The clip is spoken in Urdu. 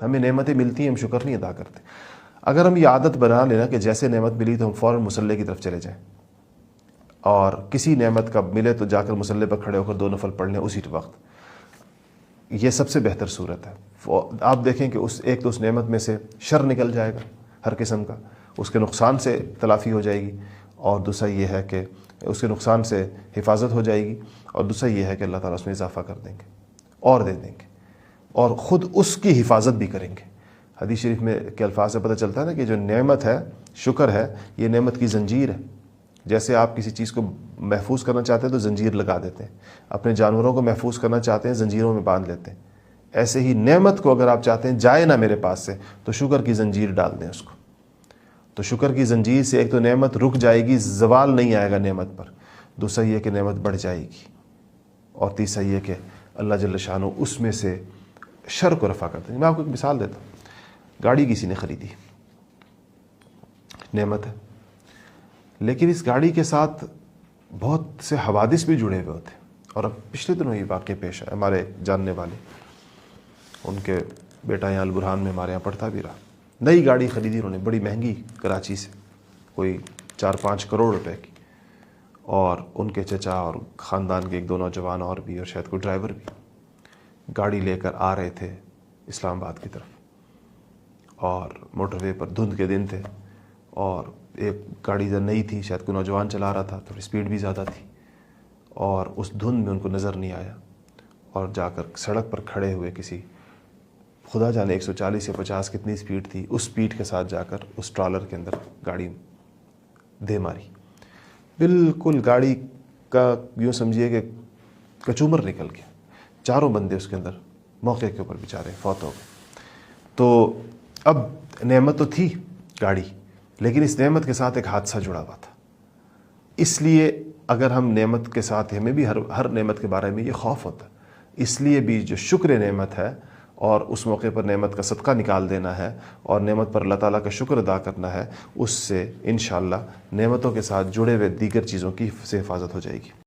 ہمیں نعمتیں ملتی ہیں، ہم شکر نہیں ادا کرتے۔ اگر ہم یہ عادت بنا لینا کہ جیسے نعمت ملی تو ہم فوراً مصلی کی طرف چلے جائیں، اور کسی نعمت کا ملے تو جا کر مصلی پر کھڑے ہو کر 2 نفل پڑھ لیں اسی وقت، یہ سب سے بہتر صورت ہے۔ آپ دیکھیں کہ ایک تو اس نعمت میں سے شر نکل جائے گا ہر قسم کا، اس کے نقصان سے تلافی ہو جائے گی، اور دوسرا یہ ہے کہ اس کے نقصان سے حفاظت ہو جائے گی، اور دوسرا یہ ہے کہ اللہ تعالیٰ اس میں اضافہ کر دیں گے اور دے دیں گے، اور خود اس کی حفاظت بھی کریں گے۔ حدیث شریف میں کے الفاظ سے پتہ چلتا ہے نا کہ جو نعمت ہے، شکر ہے، یہ نعمت کی زنجیر ہے۔ جیسے آپ کسی چیز کو محفوظ کرنا چاہتے ہیں تو زنجیر لگا دیتے ہیں، اپنے جانوروں کو محفوظ کرنا چاہتے ہیں زنجیروں میں باندھ لیتے ہیں، ایسے ہی نعمت کو اگر آپ چاہتے ہیں جائے نہ میرے پاس سے تو شکر کی زنجیر ڈال دیں اس کو۔ تو شکر کی زنجیر سے ایک تو نعمت رک جائے گی، زوال نہیں آئے گا نعمت پر، دوسرا یہ کہ نعمت بڑھ جائے گی، اور تیسرا یہ کہ اللہ جل شانہ اس میں سے شر کو رفع کر دیں گے۔ میں آپ کو ایک مثال دیتا ہوں۔ گاڑی کسی نے خریدی، نعمت ہے، لیکن اس گاڑی کے ساتھ بہت سے حوادث بھی جڑے ہوئے ہوتے ہیں، اور اب پچھلے دنوں یہ واقعہ پیش ہے، ہمارے جاننے والے، ان کے بیٹا یہاں البرہان میں ہمارے یہاں پڑھتا بھی رہا، نئی گاڑی خریدی انہوں نے، بڑی مہنگی، کراچی سے، کوئی 4-5 کروڑ روپے کی، اور ان کے چچا اور خاندان کے 1-2 نوجوان اور بھی، اور شاید کوئی ڈرائیور بھی، گاڑی لے کر آ رہے تھے اسلام آباد کی طرف، اور موٹر وے پر دھند کے دن تھے، اور ایک گاڑی ادھر نئی تھی، شاید کوئی نوجوان چلا رہا تھا، تھوڑی سپیڈ بھی زیادہ تھی، اور اس دھند میں ان کو نظر نہیں آیا، اور جا کر سڑک پر کھڑے ہوئے کسی، خدا جانے 140 یا 50 کتنی سپیڈ تھی، اس سپیڈ کے ساتھ جا کر اس ٹرالر کے اندر گاڑی دے ماری، بالکل گاڑی کا یوں سمجھیے کہ کچومر نکل گیا، 4 بندے اس کے اندر موقع کے اوپر بیچارے فوت ہو گئے۔ تو اب نعمت تو تھی گاڑی، لیکن اس نعمت کے ساتھ ایک حادثہ جڑا ہوا تھا، اس لیے اگر ہم نعمت کے ساتھ، ہمیں بھی ہر نعمت کے بارے میں یہ خوف ہوتا ہے، اس لیے بھی جو شکر نعمت ہے، اور اس موقع پر نعمت کا صدقہ نکال دینا ہے، اور نعمت پر اللہ تعالیٰ کا شکر ادا کرنا ہے، اس سے انشاءاللہ نعمتوں کے ساتھ جڑے ہوئے دیگر چیزوں کی سے حفاظت ہو جائے گی۔